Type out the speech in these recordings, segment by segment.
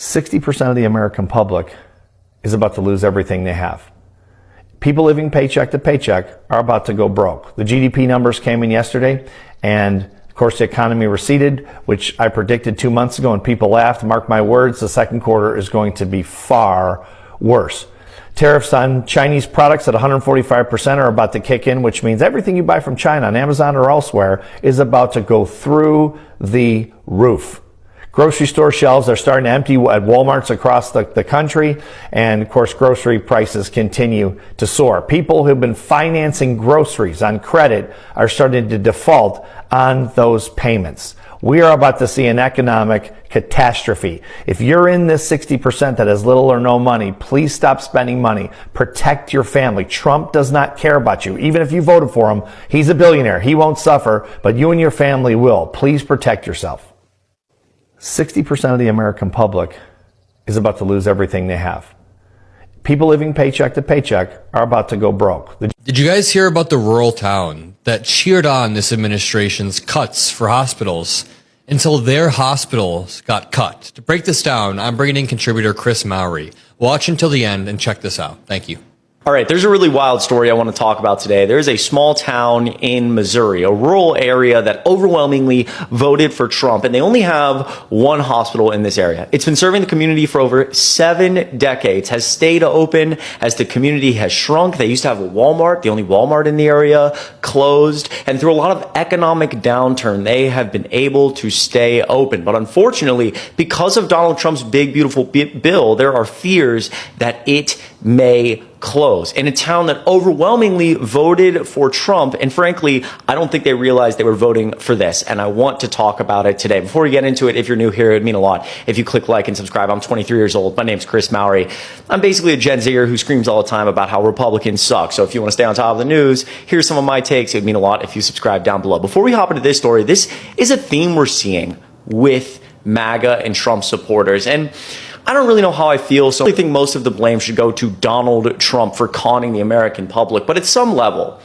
60% of the American public is about to lose everything they have. People living paycheck to paycheck are about to go broke. The GDP numbers came in yesterday, and of course the economy receded, which I predicted 2 months ago, and people laughed. Mark my words, the second quarter is going to be far worse. Tariffs on Chinese products at 145% are about to kick in, which means everything you buy from China on Amazon or elsewhere is about to go through the roof. Grocery store shelves are starting to empty at Walmarts across the country. And of course, grocery prices continue to soar. People who've been financing groceries on credit are starting to default on those payments. We are about to see an economic catastrophe. If you're in this 60% that has little or no money, please stop spending money. Protect your family. Trump does not care about you. Even if you voted for him, he's a billionaire. He won't suffer, but you and your family will. Please protect yourself. 60% of the American public is about to lose everything they have. People living paycheck to paycheck are about to go broke. Did you guys hear about the rural town that cheered on this administration's cuts for hospitals until their hospitals got cut? To break this down, I'm bringing in contributor Chris Mowry. Watch until the end and check this out. Thank you. All right, there's a really wild story I want to talk about today. There's a small town in Missouri, a rural area that overwhelmingly voted for Trump, and they only have one hospital in this area. It's been serving the community for over 7 decades, has stayed open as the community has shrunk. They used to have a Walmart, the only Walmart in the area, closed, and through a lot of economic downturn, they have been able to stay open. But unfortunately, because of Donald Trump's big, beautiful bill, there are fears that it may close in a town that overwhelmingly voted for Trump. And frankly, I don't think they realized they were voting for this. And I want to talk about it today. Before we get into it, if you're new here, it would mean a lot if you click like and subscribe. I'm 23 years old. My name's Chris Mowry. I'm basically a Gen Zer who screams all the time about how Republicans suck. So if you want to stay on top of the news, here's some of my takes. It would mean a lot if you subscribe down below. Before we hop into this story, this is a theme we're seeing with MAGA and Trump supporters. And I don't really know how I feel, so I think most of the blame should go to Donald Trump for conning the American public. But at some level,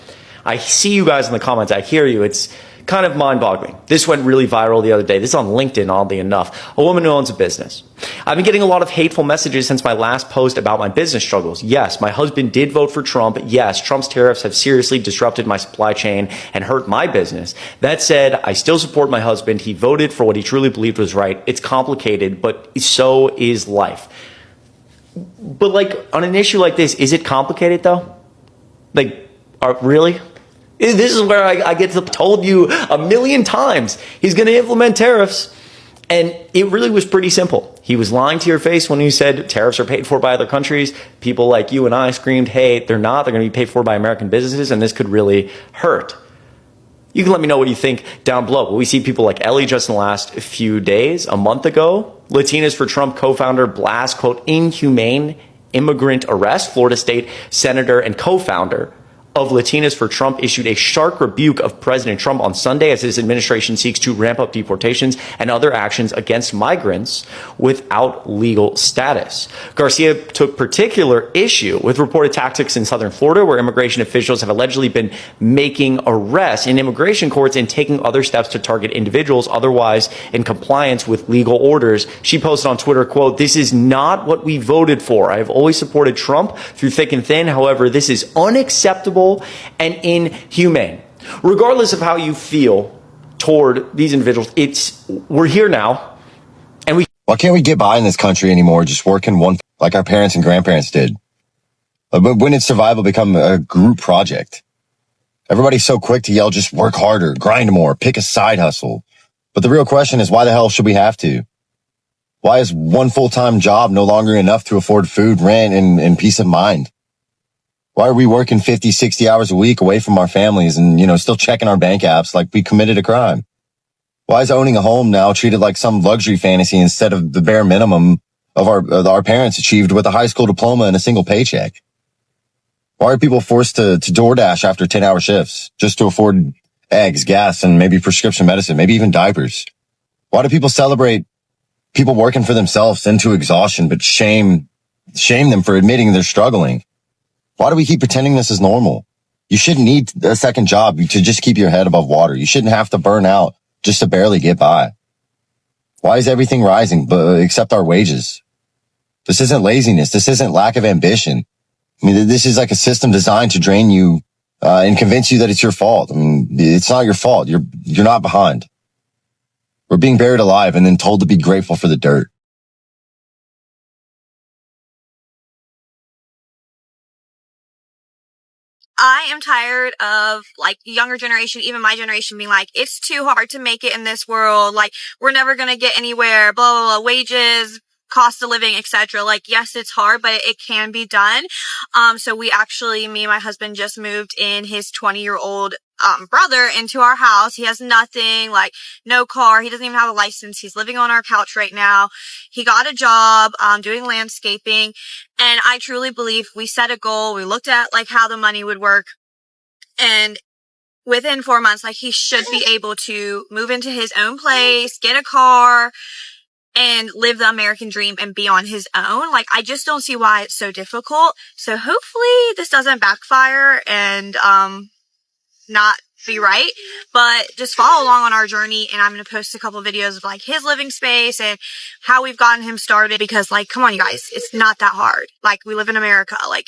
I see you guys in the comments, I hear you, it's kind of mind-boggling. This went really viral the other day. This is on LinkedIn, oddly enough. A woman who owns a business. I've been getting a lot of hateful messages since my last post about my business struggles. Yes, my husband did vote for Trump. Yes, Trump's tariffs have seriously disrupted my supply chain and hurt my business. That said, I still support my husband. He voted for what he truly believed was right. It's complicated, but so is life. But like on an issue like this, is it complicated though? Like, really? This is where I get told you a million times he's going to implement tariffs. And it really was pretty simple. He was lying to your face when he said tariffs are paid for by other countries. People like you and I screamed, hey, they're not. They're going to be paid for by American businesses, and this could really hurt. You can let me know what you think down below. But we see people like Ellie just in the last few days, a month ago. Latinas for Trump co-founder blast, quote, inhumane immigrant arrest. Florida State Senator and co-founder of Latinas for Trump issued a sharp rebuke of President Trump on Sunday as his administration seeks to ramp up deportations and other actions against migrants without legal status. Garcia took particular issue with reported tactics in southern Florida, where immigration officials have allegedly been making arrests in immigration courts and taking other steps to target individuals otherwise in compliance with legal orders. She posted on Twitter, quote, this is not what we voted for. I have always supported Trump through thick and thin. However, this is unacceptable and inhumane. Regardless of how you feel toward these individuals, we're here now, and why can't we get by in this country anymore just working one like our parents and grandparents did? But when did survival become a group project? Everybody's so quick to yell, just work harder, grind more, pick a side hustle. But the real question is, why the hell should we have to? Why is one full-time job no longer enough to afford food, rent, and peace of mind? Why are we working 50, 60 hours a week away from our families and, still checking our bank apps like we committed a crime? Why is owning a home now treated like some luxury fantasy instead of the bare minimum of our parents achieved with a high school diploma and a single paycheck? Why are people forced to DoorDash after 10-hour shifts just to afford eggs, gas, and maybe prescription medicine, maybe even diapers? Why do people celebrate people working for themselves into exhaustion, but shame them for admitting they're struggling? Why do we keep pretending this is normal? You shouldn't need a second job to just keep your head above water. You shouldn't have to burn out just to barely get by. Why is everything rising except our wages? This isn't laziness. This isn't lack of ambition. I mean, this is like a system designed to drain you and convince you that it's your fault. I mean, it's not your fault. You're not behind. We're being buried alive and then told to be grateful for the dirt. I am tired of like younger generation, even my generation being like, it's too hard to make it in this world. Like, we're never going to get anywhere, blah, blah, blah, wages, cost of living, etc. Like, yes, it's hard, but it can be done. So me and my husband just moved in his 20-year-old brother into our house. He has nothing, like no car. He doesn't even have a license. He's living on our couch right now. He got a job, doing landscaping. And I truly believe we set a goal. We looked at like how the money would work, and within 4 months, like he should be able to move into his own place, get a car, and live the American dream and be on his own. Like, I just don't see why it's so difficult. So hopefully this doesn't backfire and, not be right, but just follow along on our journey. And I'm going to post a couple videos of like his living space and how we've gotten him started, because like, come on, you guys, it's not that hard. Like, we live in America. Like,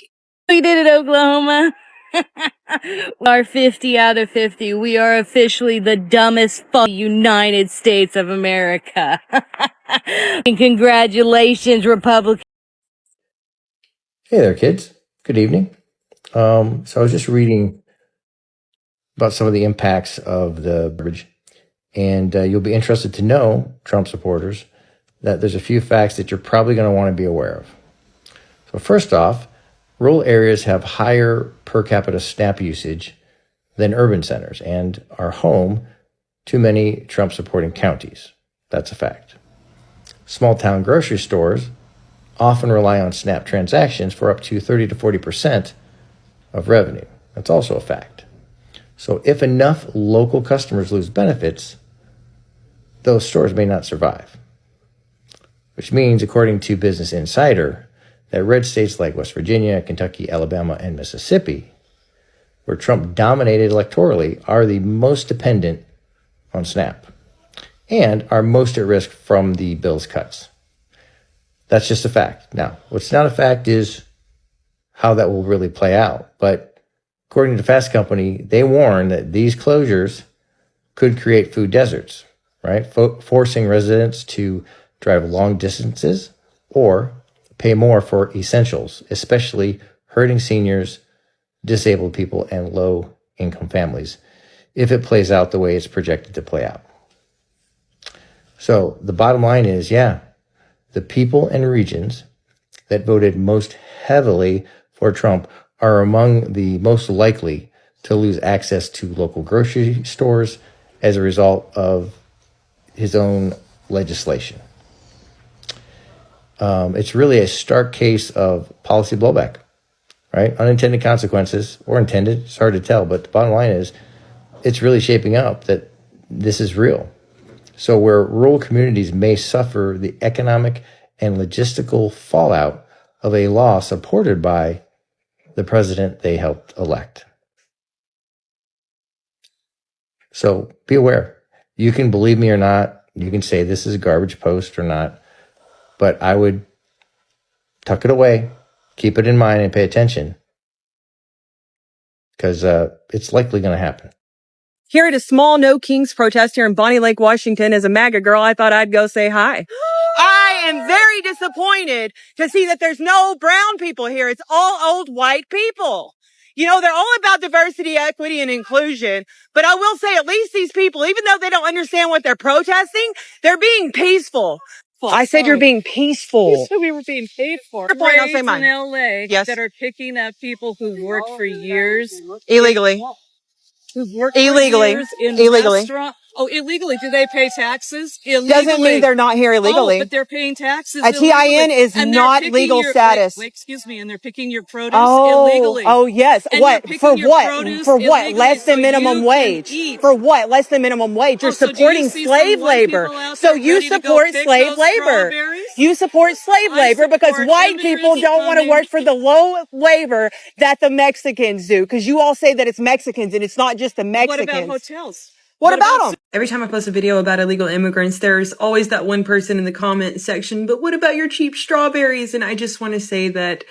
we did it, Oklahoma. We are 50 out of 50. We are officially the dumbest United States of America. And congratulations, Republicans. Hey there, kids. Good evening. So I was just reading about some of the impacts of the bridge, and you'll be interested to know, Trump supporters, that there's a few facts that you're probably going to want to be aware of. So first off, rural areas have higher per capita SNAP usage than urban centers and are home to many Trump-supporting counties. That's a fact. Small-town grocery stores often rely on SNAP transactions for up to 30 to 40% of revenue. That's also a fact. So if enough local customers lose benefits, those stores may not survive. Which means, according to Business Insider, that red states like West Virginia, Kentucky, Alabama, and Mississippi, where Trump dominated electorally, are the most dependent on SNAP and are most at risk from the bill's cuts. That's just a fact. Now, what's not a fact is how that will really play out. But according to Fast Company, they warn that these closures could create food deserts, right? Forcing residents to drive long distances or pay more for essentials, especially hurting seniors, disabled people, and low-income families, if it plays out the way it's projected to play out. So the bottom line is, the people and regions that voted most heavily for Trump are among the most likely to lose access to local grocery stores as a result of his own legislation. It's really a stark case of policy blowback, right? Unintended consequences, or intended, it's hard to tell, but the bottom line is it's really shaping up that this is real. So where rural communities may suffer the economic and logistical fallout of a law supported by the president they helped elect. So be aware. You can believe me or not. You can say this is a garbage post or not. But I would tuck it away, keep it in mind, and pay attention, because it's likely going to happen. Here at a small No Kings protest here in Bonnie Lake, Washington, as a MAGA girl, I thought I'd go say hi. I am very disappointed to see that there's no brown people here. It's all old white people. You know, they're all about diversity, equity, and inclusion. But I will say, at least these people, even though they don't understand what they're protesting, they're being peaceful. I said you're being peaceful. You said we were being paid for. Your point, I'll say mine. In LA Yes. that are picking up people who've worked for years. Illegally. Who've worked Illegally. for years in Illegally. restaurant. Oh, illegally. Do they pay taxes? Illegally. Doesn't mean they're not here illegally. Oh, but they're paying taxes A TIN is and they're not picking legal status. Wait, excuse me. And they're picking your produce illegally. Oh, yes. And What? you're For picking your what? produce For what? illegally Less than so minimum you wage. can eat. For what? Less than minimum wage. You're Oh, so do you supporting see slave some white labor. people out So there you ready to go support pick slave those labor. strawberries? You support slave I labor because support white people immigrants don't want to coming. work for the low labor that the Mexicans do. Because you all say that it's Mexicans and it's not just the What Mexicans. about hotels? What about them? Every time I post a video about illegal immigrants, there's always that one person in the comment section, but what about your cheap strawberries? And I just want to say that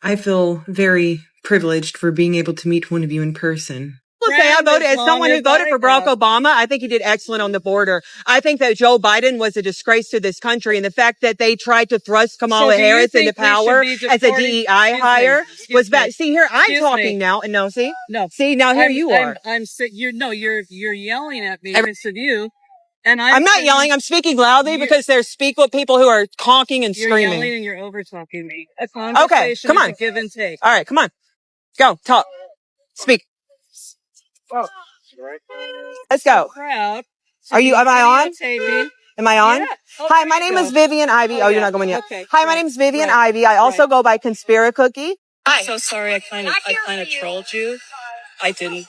I feel very privileged for being able to meet one of you in person. Say I voted as someone who voted for Barack Obama. I think he did excellent on the border. I think that Joe Biden was a disgrace to this country, and the fact that they tried to thrust Kamala Harris into power as a DEI hire was bad. See here, I'm talking now, and no, see, now here you are. You're yelling at me. I said you, and I'm not yelling. I'm speaking loudly because there's speak with people who are honking and You're screaming. yelling and you're over talking me. A conversation Okay, come on. is a give and take. All right, come on, go talk, speak. Let's go. Proud. Are you? Am I on? Videotaping. Am I on? Yeah. Oh, Hi, there my you name go. is Vivian Ivy. Oh, you're not going yet. Okay. Hi, my name is Vivian Ivy. I also go by Conspira Cookie. I'm so sorry. I kind of trolled you. I didn't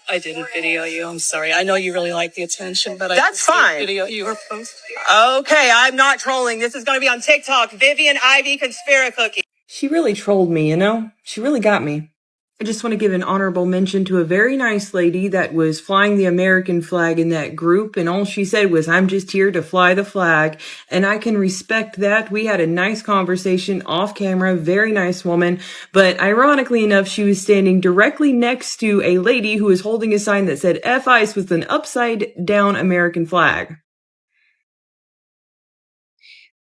video you. I'm sorry. I know you really like the attention, but That's fine. Video you were posting. Okay, I'm not trolling. This is going to be on TikTok. Vivian Ivy Conspira Cookie. She really trolled me, you know? She really got me. I just want to give an honorable mention to a very nice lady that was flying the American flag in that group, and all she said was, "I'm just here to fly the flag," and I can respect that. We had a nice conversation off camera, very nice woman, but ironically enough, she was standing directly next to a lady who was holding a sign that said F ICE with an upside down American flag.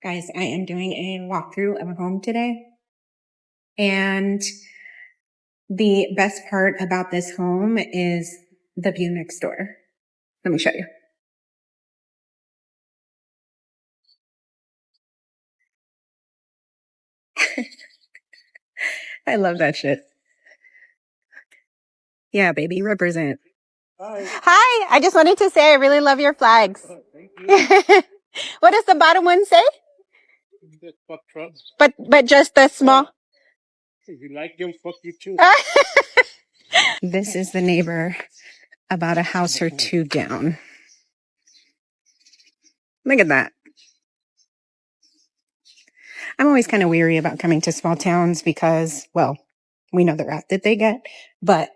Guys, I am doing a walkthrough of a home today, and the best part about this home is the view next door. Let me show you. I love that shit. Yeah, baby, represent. Hi, I just wanted to say I really love your flags. What does the bottom one say? But just the small. If you like them, fuck you too. This is the neighbor about a house or two down. Look at that. I'm always kind of weary about coming to small towns because, well, we know the route that they get, but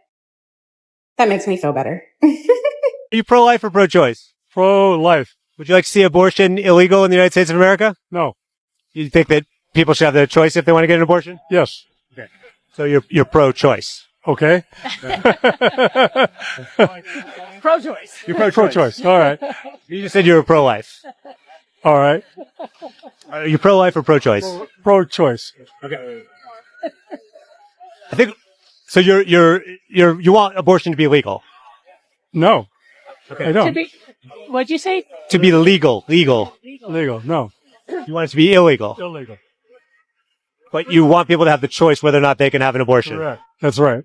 that makes me feel better. Are you pro-life or pro-choice? Pro-life. Would you like to see abortion illegal in the United States of America? No. You think that people should have the choice if they want to get an abortion? Yes. Okay. So you're pro-choice. Okay. Pro-choice. You're pro-choice. All right. You just said you were pro-life. All right. Are you pro-life or pro-choice? Pro-choice. Okay. I think so. You want abortion to be legal? No. Okay. I don't. What'd you say? To be legal. Legal. No. You want it to be illegal. Illegal. But you want people to have the choice whether or not they can have an abortion. Correct. That's right.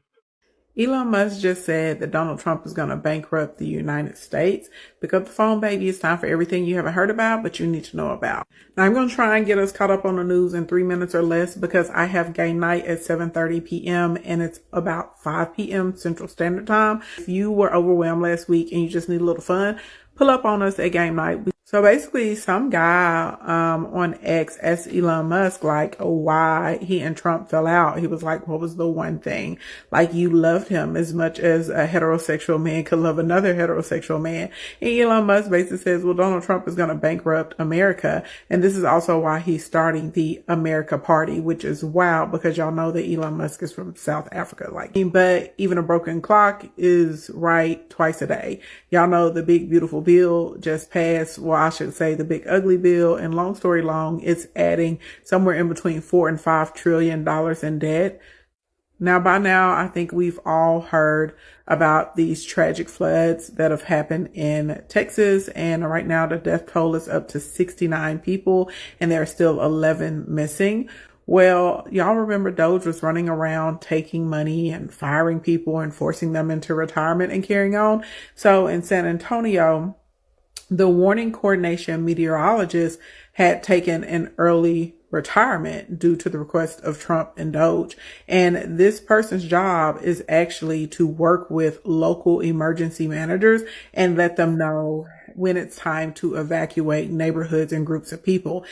Elon Musk just said that Donald Trump is going to bankrupt the United States. Pick up the phone, baby. It's time for everything you haven't heard about, but you need to know about. Now, I'm going to try and get us caught up on the news in 3 minutes or less because I have game night at 7:30 p.m. and it's about 5 p.m. Central Standard Time. If you were overwhelmed last week and you just need a little fun, pull up on us at game night. So basically, some guy on X asked Elon Musk, like, why he and Trump fell out. He was like, what was the one thing? Like, you loved him as much as a heterosexual man could love another heterosexual man. And Elon Musk basically says, well, Donald Trump is going to bankrupt America. And this is also why he's starting the America Party, which is wild because y'all know that Elon Musk is from South Africa. But even a broken clock is right twice a day. Y'all know the big, beautiful bill just passed. Well, I should say the big ugly bill, and long story long, it's adding somewhere in between $4 and $5 trillion in debt. Now, by now, I think we've all heard about these tragic floods that have happened in Texas, and right now the death toll is up to 69 people, and there are still 11 missing. Well, y'all remember Doge was running around taking money and firing people and forcing them into retirement and carrying on. So in San Antonio, the warning coordination meteorologist had taken an early retirement due to the request of Trump and Doge. And this person's job is actually to work with local emergency managers and let them know when it's time to evacuate neighborhoods and groups of people.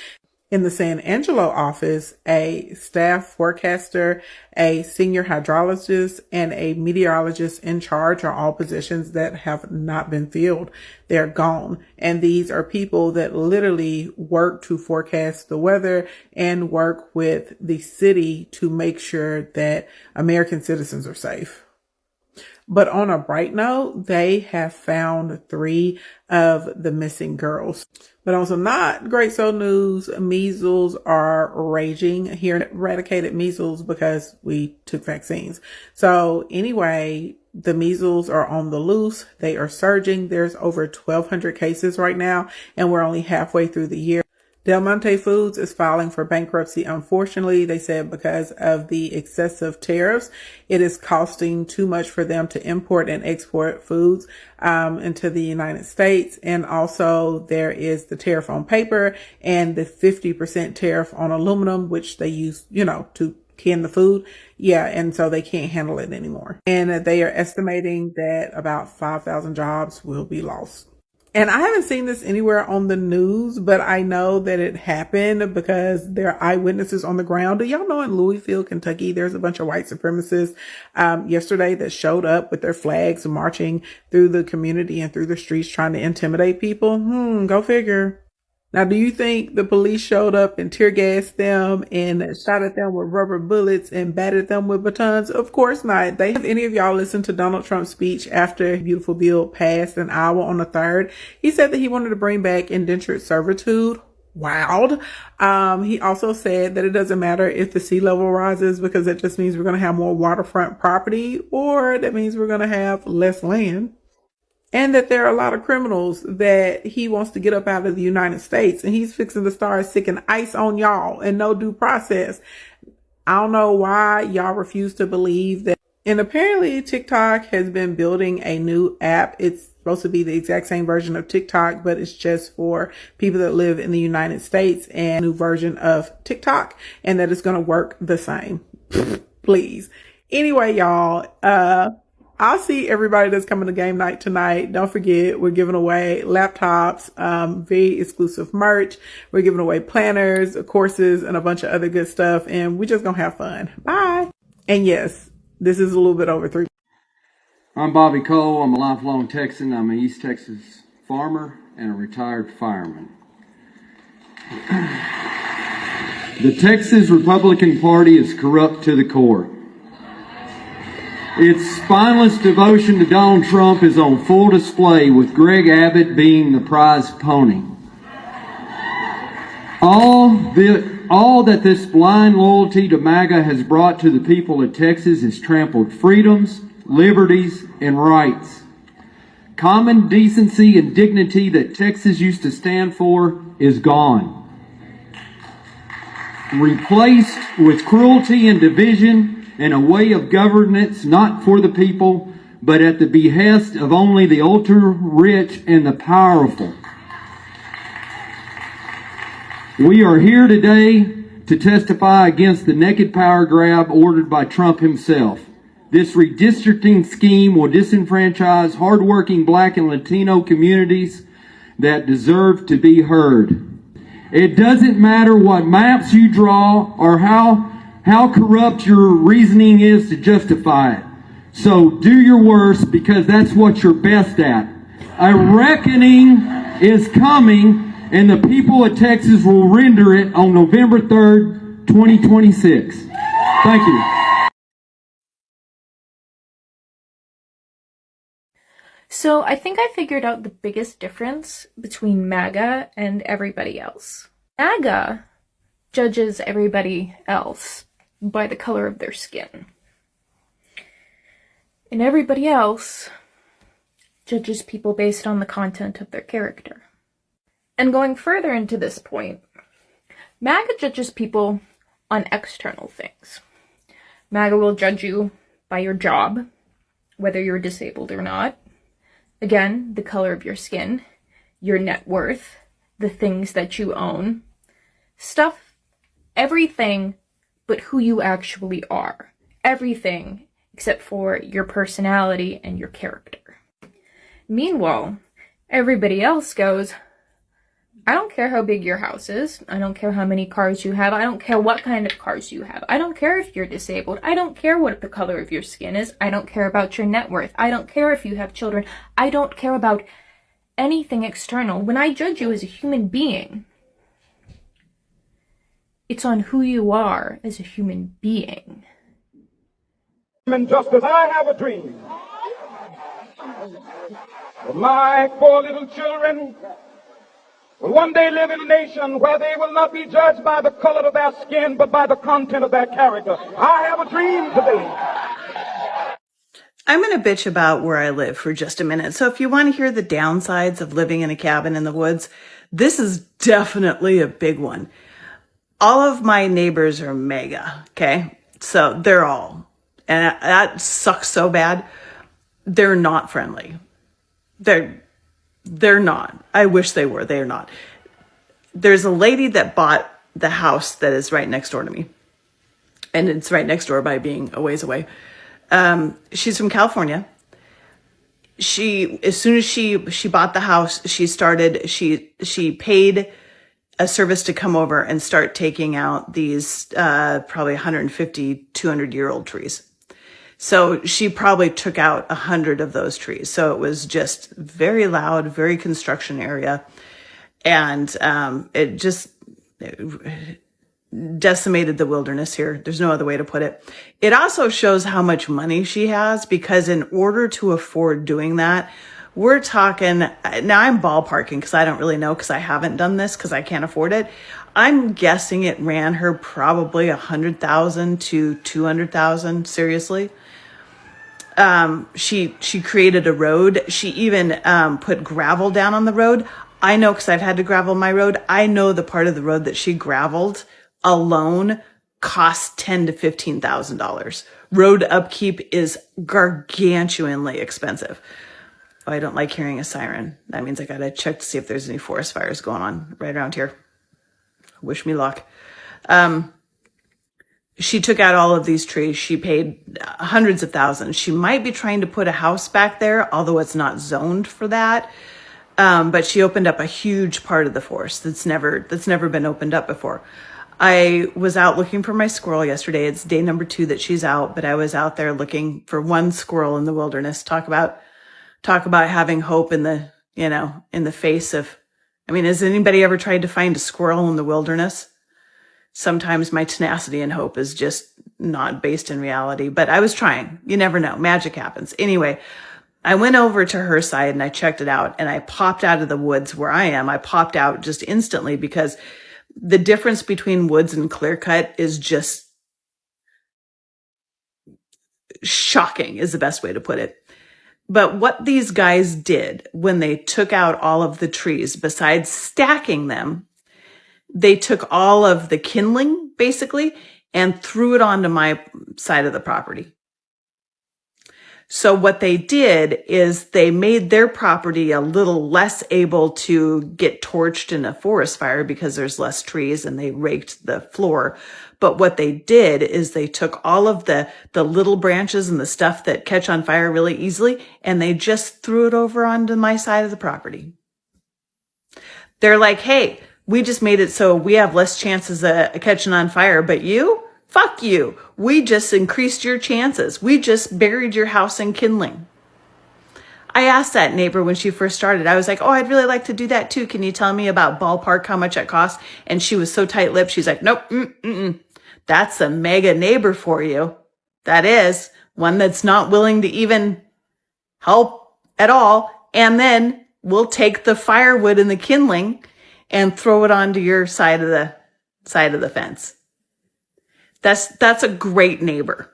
In the San Angelo office, a staff forecaster, a senior hydrologist, and a meteorologist in charge are all positions that have not been filled. They're gone. And these are people that literally work to forecast the weather and work with the city to make sure that American citizens are safe. But on a bright note, they have found 3 of the missing girls. But also not great so news. Measles are raging here. Eradicated measles because we took vaccines. So anyway, the measles are on the loose. They are surging. There's over 1,200 cases right now, and we're only halfway through the year. Del Monte Foods is filing for bankruptcy. Unfortunately, they said because of the excessive tariffs, it is costing too much for them to import and export foods into the United States. And also there is the tariff on paper and the 50% tariff on aluminum, which they use, to can the food. Yeah. And so they can't handle it anymore. And they are estimating that about 5,000 jobs will be lost. And I haven't seen this anywhere on the news, but I know that it happened because there are eyewitnesses on the ground. Do y'all know in Louisville, Kentucky, there's a bunch of white supremacists yesterday that showed up with their flags marching through the community and through the streets trying to intimidate people? Go figure. Now, do you think the police showed up and tear gassed them and shot at them with rubber bullets and battered them with batons? Of course not. Have any of y'all listened to Donald Trump's speech after Beautiful Bill passed in Iowa on the 3rd? He said that he wanted to bring back indentured servitude. Wild. He also said that it doesn't matter if the sea level rises because it just means we're going to have more waterfront property, or that means we're going to have less land. And that there are a lot of criminals that he wants to get up out of the United States, and he's fixing to start sicking ICE on y'all and no due process. I don't know why y'all refuse to believe that. And apparently TikTok has been building a new app. It's supposed to be the exact same version of TikTok, but it's just for people that live in the United States, and a new version of TikTok, and that it's going to work the same. Please. Anyway, y'all, I'll see everybody that's coming to game night tonight. Don't forget, we're giving away laptops, very exclusive merch. We're giving away planners, courses, and a bunch of other good stuff. And we just gonna have fun. Bye. And yes, this is a little bit over 3. I'm Bobby Cole. I'm a lifelong Texan. I'm an East Texas farmer and a retired fireman. The Texas Republican Party is corrupt to the core. Its spineless devotion to Donald Trump is on full display, with Greg Abbott being the prize pony. All that this blind loyalty to MAGA has brought to the people of Texas is trampled freedoms, liberties, and rights. Common decency and dignity that Texas used to stand for is gone. Replaced with cruelty and division and a way of governance not for the people, but at the behest of only the ultra-rich and the powerful. We are here today to testify against the naked power grab ordered by Trump himself. This redistricting scheme will disenfranchise hardworking Black and Latino communities that deserve to be heard. It doesn't matter what maps you draw or how corrupt your reasoning is to justify it. So do your worst, because that's what you're best at. A reckoning is coming, and the people of Texas will render it on November 3rd, 2026. Thank you. So I think I figured out the biggest difference between MAGA and everybody else. MAGA judges everybody else by the color of their skin. And everybody else judges people based on the content of their character. And going further into this point, MAGA judges people on external things. MAGA will judge you by your job, whether you're disabled or not. Again, the color of your skin, your net worth, the things that you own, stuff, everything but who you actually are. Everything except for your personality and your character. Meanwhile, everybody else goes, I don't care how big your house is. I don't care how many cars you have. I don't care what kind of cars you have. I don't care if you're disabled. I don't care what the color of your skin is. I don't care about your net worth. I don't care if you have children. I don't care about anything external. When I judge you as a human being, it's on who you are as a human being. And just as I have a dream, my 4 little children will one day live in a nation where they will not be judged by the color of their skin, but by the content of their character. I have a dream today. I'm going to bitch about where I live for just a minute. So if you want to hear the downsides of living in a cabin in the woods, this is definitely a big one. All of my neighbors are MAGA, okay? So they're all, and that sucks so bad. They're not friendly. They're not. I wish they were. They're not. There's a lady that bought the house that is right next door to me. And it's right next door by being a ways away. She's from California. As soon as she bought the house, she paid a service to come over and start taking out these, probably 150, 200-year-old trees. So she probably took out 100 of those trees. So it was just very loud, very construction area. And it just decimated the wilderness here. There's no other way to put it. It also shows how much money she has, because in order to afford doing that, we're talking, now I'm ballparking because I don't really know, because I haven't done this because I can't afford it. I'm guessing it ran her probably $100,000 to $200,000, seriously. She created a road. She even put gravel down on the road. I know, because I've had to gravel my road. I know the part of the road that she graveled alone costs $10,000 to $15,000. Road upkeep is gargantuanly expensive. Oh, I don't like hearing a siren. That means I gotta check to see if there's any forest fires going on right around here. Wish me luck. She took out all of these trees. She paid hundreds of thousands. She might be trying to put a house back there, although it's not zoned for that. But she opened up a huge part of the forest that's never been opened up before. I was out looking for my squirrel yesterday. It's day number 2 that she's out, but I was out there looking for one squirrel in the wilderness. Talk about having hope in the face of, I mean, has anybody ever tried to find a squirrel in the wilderness? Sometimes my tenacity and hope is just not based in reality, but I was trying. You never know. Magic happens. Anyway, I went over to her side and I checked it out, and I popped out of the woods where I am. I popped out just instantly, because the difference between woods and clear cut is just shocking, is the best way to put it. But what these guys did when they took out all of the trees, besides stacking them, they took all of the kindling, basically, and threw it onto my side of the property. So what they did is they made their property a little less able to get torched in a forest fire because there's less trees, and they raked the floor. But what they did is they took all of the little branches and the stuff that catch on fire really easily, and they just threw it over onto my side of the property. They're like, hey, we just made it so we have less chances of catching on fire, but you? Fuck you. We just increased your chances. We just buried your house in kindling. I asked that neighbor when she first started. I was like, oh, I'd really like to do that too. Can you tell me about ballpark, how much it costs? And she was so tight-lipped. She's like, nope, that's a MAGA neighbor for you. That is one that's not willing to even help at all. And then we'll take the firewood and the kindling and throw it onto your side of the fence. That's a great neighbor.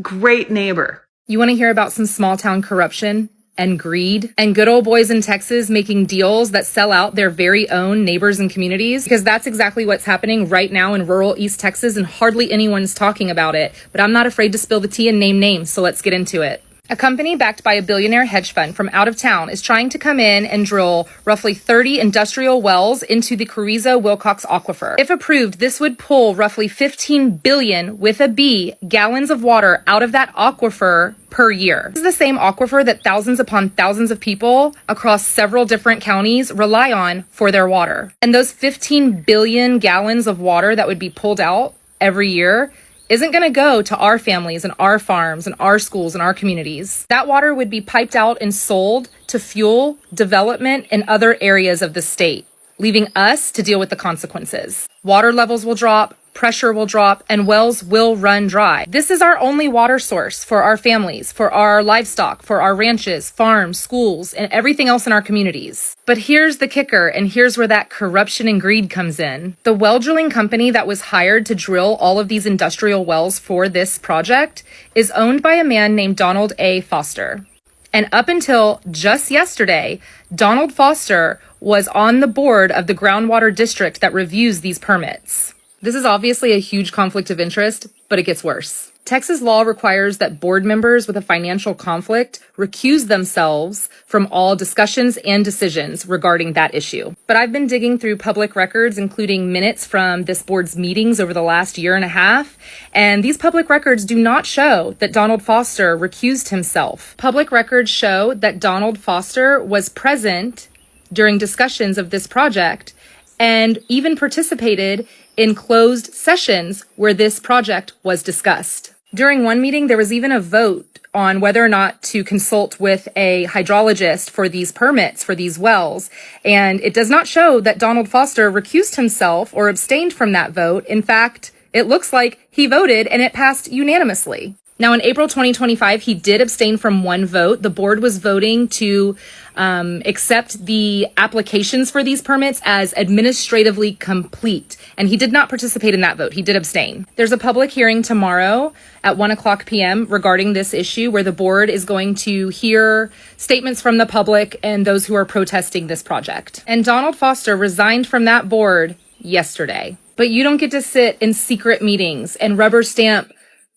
Great neighbor. You want to hear about some small town corruption and greed and good old boys in Texas making deals that sell out their very own neighbors and communities? Because that's exactly what's happening right now in rural East Texas, and hardly anyone's talking about it. But I'm not afraid to spill the tea and name names, so let's get into it. A company backed by a billionaire hedge fund from out of town is trying to come in and drill roughly 30 industrial wells into the Carrizo-Wilcox aquifer. If approved, this would pull roughly 15 billion, with a B, gallons of water out of that aquifer per year. This is the same aquifer that thousands upon thousands of people across several different counties rely on for their water. And those 15 billion gallons of water that would be pulled out every year isn't going to go to our families and our farms and our schools and our communities. That water would be piped out and sold to fuel development in other areas of the state, leaving us to deal with the consequences. Water levels will drop, pressure will drop, and wells will run dry. This is our only water source for our families, for our livestock, for our ranches, farms, schools, and everything else in our communities. But here's the kicker, and here's where that corruption and greed comes in. The well drilling company that was hired to drill all of these industrial wells for this project is owned by a man named Donald A. Foster. And up until just yesterday, Donald Foster was on the board of the groundwater district that reviews these permits. This is obviously a huge conflict of interest, but it gets worse. Texas law requires that board members with a financial conflict recuse themselves from all discussions and decisions regarding that issue. But I've been digging through public records, including minutes from this board's meetings over the last year and a half, and these public records do not show that Donald Foster recused himself. Public records show that Donald Foster was present during discussions of this project and even participated in closed sessions where this project was discussed. During one meeting, there was even a vote on whether or not to consult with a hydrologist for these permits for these wells. And it does not show that Donald Foster recused himself or abstained from that vote. In fact, it looks like he voted and it passed unanimously. Now, in April 2025, he did abstain from one vote. The board was voting to accept the applications for these permits as administratively complete, and he did not participate in that vote. He did abstain. There's a public hearing tomorrow at 1:00 p.m. regarding this issue, where the board is going to hear statements from the public and those who are protesting this project. And Donald Foster resigned from that board yesterday. But you don't get to sit in secret meetings and rubber stamp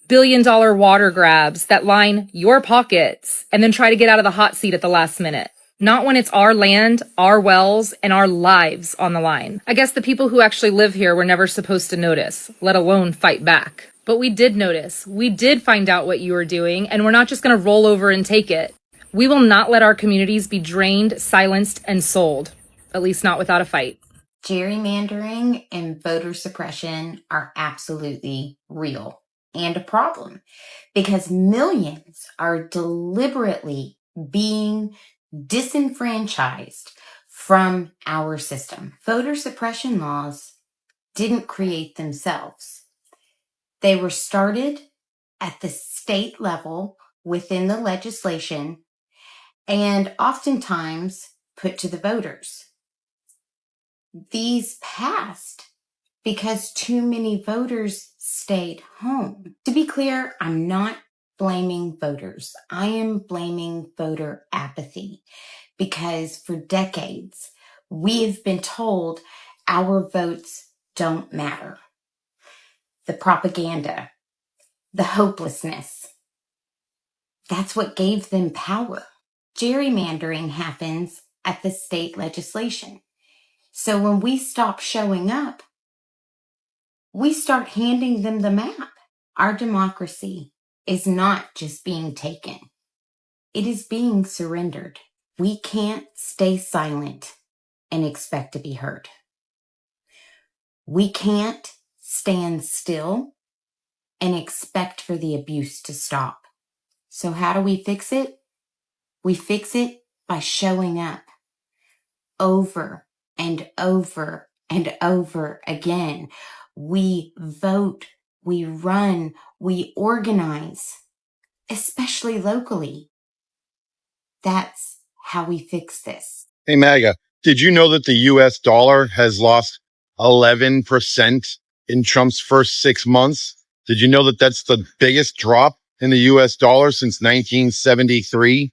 billion-dollar water grabs that line your pockets and then try to get out of the hot seat at the last minute. Not when it's our land, our wells, and our lives on the line. I guess the people who actually live here were never supposed to notice, let alone fight back. But we did notice. We did find out what you were doing, and we're not just going to roll over and take it. We will not let our communities be drained, silenced, and sold. At least not without a fight. Gerrymandering and voter suppression are absolutely real and a problem because millions are deliberately being disenfranchised from our system. Voter suppression laws didn't create themselves. They were started at the state level within the legislation and oftentimes put to the voters. These passed because too many voters stayed home. To be clear, I'm not blaming voters. I am blaming voter apathy because for decades, we have been told our votes don't matter. The propaganda, the hopelessness, that's what gave them power. Gerrymandering happens at the state legislation. So when we stop showing up, we start handing them the map. Our democracy is not just being taken. It is being surrendered. We can't stay silent and expect to be heard. We can't stand still and expect for the abuse to stop. So how do we fix it? We fix it by showing up over and over and over again. We vote, we run, we organize, especially locally. That's how we fix this. Hey, MAGA, did you know that the US dollar has lost 11% in Trump's first 6 months? Did you know that that's the biggest drop in the US dollar since 1973?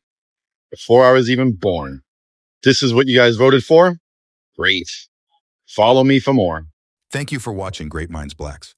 Before I was even born. This is what you guys voted for? Great. Follow me for more. Thank you for watching Great Minds Blacks.